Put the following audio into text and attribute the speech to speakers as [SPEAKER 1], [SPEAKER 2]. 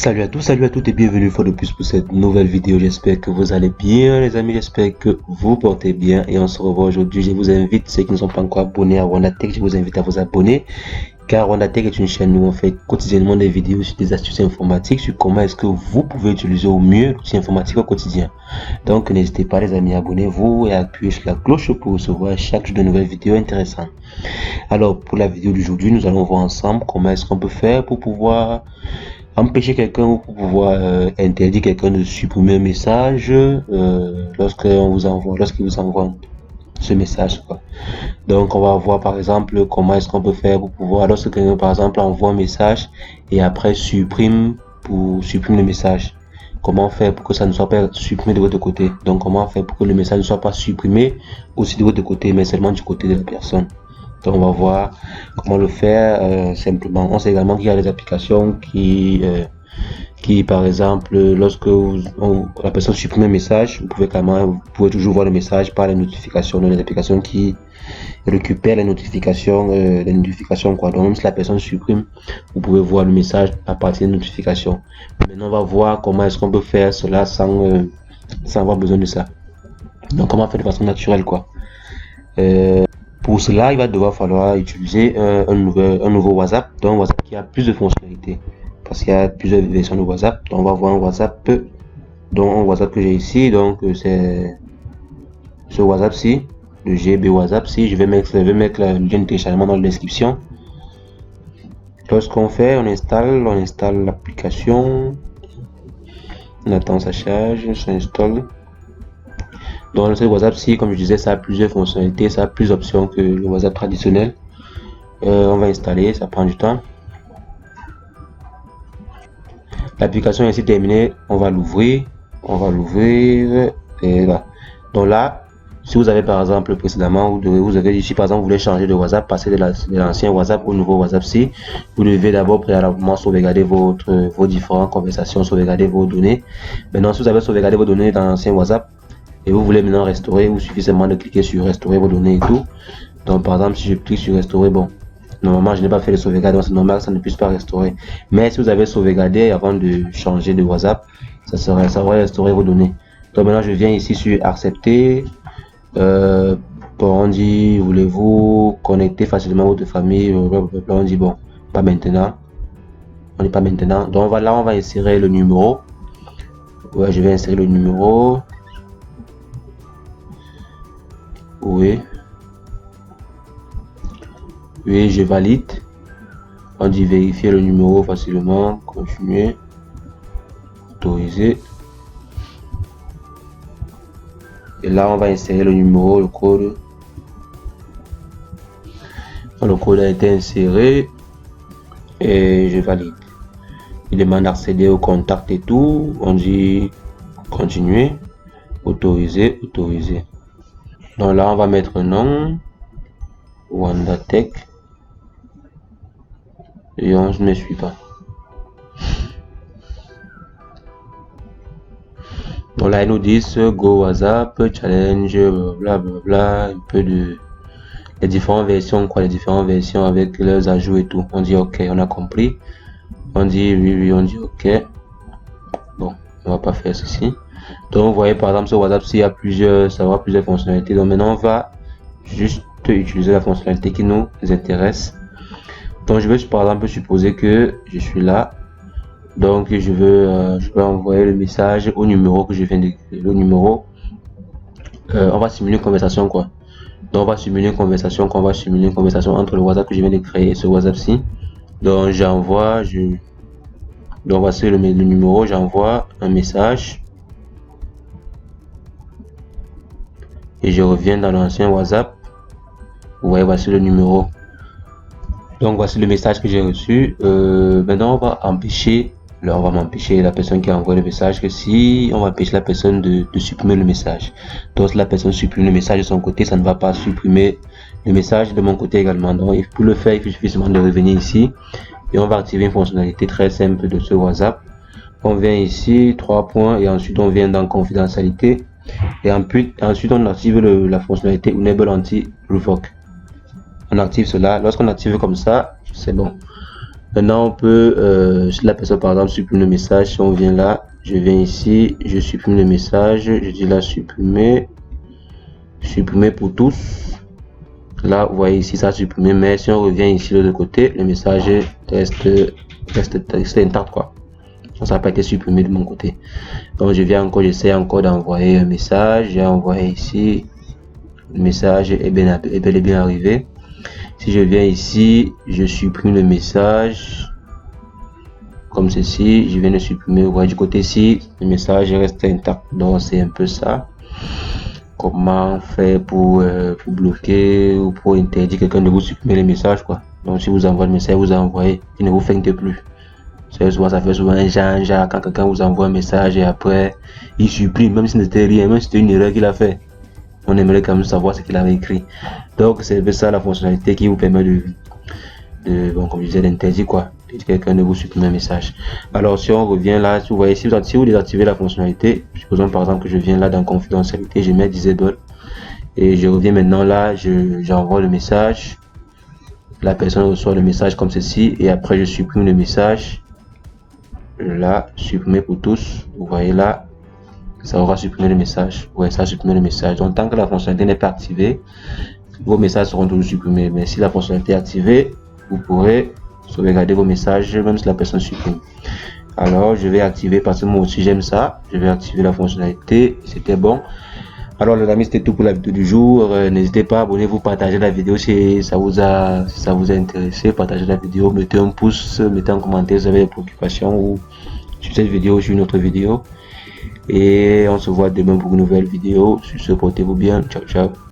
[SPEAKER 1] Salut à tous, salut à toutes et bienvenue une fois de plus pour cette nouvelle vidéo. J'espère que vous allez bien les amis, j'espère que vous portez bien et on se revoit aujourd'hui. Je vous invite, ceux qui ne sont pas encore abonnés à Rwanda Tech, je vous invite à vous abonner car Rwanda Tech est une chaîne où on fait quotidiennement des vidéos sur des astuces informatiques, sur comment est-ce que vous pouvez utiliser au mieux l'outil informatique au quotidien. Donc n'hésitez pas les amis, abonnez-vous et appuyez sur la cloche pour recevoir chaque jour de nouvelles vidéos intéressantes. Alors pour la vidéo d'aujourd'hui, nous allons voir ensemble comment est-ce qu'on peut faire pour pouvoir empêcher quelqu'un ou pour pouvoir interdire quelqu'un de supprimer un message lorsqu'il vous envoie ce message quoi. Donc on va voir par exemple comment est-ce qu'on peut faire pour pouvoir, lorsque quelqu'un par exemple envoie un message et après supprime le message, comment faire pour que ça ne soit pas supprimé de votre côté. Donc comment faire pour que le message ne soit pas supprimé aussi de votre côté mais seulement du côté de la personne. Donc on va voir comment le faire simplement. On sait également qu'il y a des applications qui par exemple, lorsque la personne supprime un message, vous pouvez toujours voir le message par les notifications. Donc les applications qui récupèrent les notifications quoi. Donc même si la personne supprime, vous pouvez voir le message à partir des notifications. Maintenant on va voir comment est-ce qu'on peut faire cela sans avoir besoin de ça. Donc comment faire de façon naturelle quoi. Pour cela, il va devoir falloir utiliser un nouveau WhatsApp, donc WhatsApp qui a plus de fonctionnalités, parce qu'il y a plusieurs versions de WhatsApp. Donc on va voir un WhatsApp, que j'ai ici, donc c'est ce WhatsApp-ci, le GB WhatsApp-ci. Je vais mettre le lien de téléchargement dans la description. Lorsqu'on fait, on installe l'application, on attend ça charge, ça installe. Donc le WhatsApp-ci, comme je disais, ça a plusieurs fonctionnalités, ça a plus d'options que le WhatsApp traditionnel. On va installer, ça prend du temps. L'application est ainsi terminée, on va l'ouvrir et là. Donc là, si vous avez par exemple précédemment, vous avez ici par exemple, vous voulez changer de WhatsApp, passer de l'ancien WhatsApp au nouveau WhatsApp-ci, vous devez d'abord préalablement sauvegarder vos différentes conversations, sauvegarder vos données. Maintenant, si vous avez sauvegardé vos données dans l'ancien WhatsApp, et vous voulez maintenant restaurer, il vous suffit seulement de cliquer sur restaurer vos données et tout. Donc par exemple, si je clique sur restaurer, bon, normalement je n'ai pas fait de sauvegarde, donc c'est normal que ça ne puisse pas restaurer. Mais si vous avez sauvegardé avant de changer de WhatsApp, ça va restaurer vos données. Donc maintenant je viens ici sur accepter. On dit voulez-vous connecter facilement votre famille, on dit bon, pas maintenant. On dit pas maintenant. Donc là on va insérer le numéro. Ouais, je vais insérer le numéro. Oui, je valide. On dit vérifier le numéro facilement, continuer, autoriser. Et là, on va insérer le numéro, le code. Le code a été inséré et je valide. Il demande d'accéder au contact et tout. On dit continuer, autoriser. Donc là, on va mettre un nom, Rwanda Tech, et on ne suit pas. Donc là, ils nous disent Go WhatsApp, challenge, blablabla, un peu de les différentes versions, avec leurs ajouts et tout. On dit OK, on a compris. On dit oui, on dit OK. Bon, on va pas faire ceci. Donc vous voyez par exemple sur WhatsApp s'il y a plusieurs fonctionnalités. Donc maintenant on va juste utiliser la fonctionnalité qui nous intéresse. Donc je vais par exemple supposer que je suis là. Donc je vais envoyer le message au numéro que je viens d'écrire. Le numéro, on va simuler une conversation quoi. Donc on va simuler une conversation entre le WhatsApp que je viens de créer et ce WhatsApp-ci. Donc donc voici le numéro, j'envoie un message. Et je reviens dans l'ancien WhatsApp. Vous voyez, voici le numéro. Donc voici le message que j'ai reçu. Maintenant on va m'empêcher la personne qui a envoyé le message, que si on va empêcher la personne de supprimer le message. Donc si la personne supprime le message de son côté, ça ne va pas supprimer le message de mon côté également. Donc pour le faire, il suffit seulement de revenir ici et on va activer une fonctionnalité très simple de ce WhatsApp. On vient ici, 3 points, et ensuite on vient dans confidentialité. Et ensuite on active la fonctionnalité Enable Anti-Revoke. On active cela. Lorsqu'on active comme ça, c'est bon. Maintenant, on peut, si la personne par exemple supprime le message, si on vient là, je viens ici, je supprime le message, je dis là supprimer, supprimer pour tous. Là, vous voyez ici, ça a supprimé, mais si on revient ici de l'autre côté, le message reste intact, quoi. Donc, ça n'a pas été supprimé de mon côté. Donc, je viens encore, j'essaie encore d'envoyer un message. J'ai envoyé ici, le message est bel et bien arrivé. Si je viens ici, je supprime le message comme ceci, je viens de supprimer. Vous voyez du côté ici, le message reste intact. Donc c'est un peu ça. Comment faire pour bloquer ou pour interdire quelqu'un de vous supprimer les messages, quoi. Donc si vous envoyez le message, vous envoyez, il ne vous feinte plus. Souvent, ça fait souvent un genre quand quelqu'un vous envoie un message et après il supprime, même si c'était rien, même si c'était une erreur qu'il a fait. On aimerait quand même savoir ce qu'il avait écrit. Donc c'est ça la fonctionnalité qui vous permet bon, comme je disais, d'interdire quoi, de quelqu'un de vous supprimer un message. Alors si on revient là, vous voyez, si vous désactivez la fonctionnalité, supposons par exemple que je viens là dans confidentialité, je mets disable et je reviens maintenant là, j'envoie le message, la personne reçoit le message comme ceci et après je supprime le message. Là, supprimer pour tous, vous voyez là, ça aura supprimé le message. Ouais, ça a supprimé le message. Donc tant que la fonctionnalité n'est pas activée, vos messages seront toujours supprimés. Mais si la fonctionnalité est activée, vous pourrez sauvegarder vos messages même si la personne supprime. Alors je vais activer parce que moi aussi j'aime ça. Je vais activer la fonctionnalité. C'était bon. Alors les amis, c'était tout pour la vidéo du jour. N'hésitez pas à abonnez-vous, partagez la vidéo si ça vous a intéressé. Partagez la vidéo, mettez un pouce, mettez un commentaire si vous avez des préoccupations ou sur cette vidéo ou sur une autre vidéo. Et on se voit demain pour une nouvelle vidéo. Sur ce, portez-vous bien. Ciao, ciao.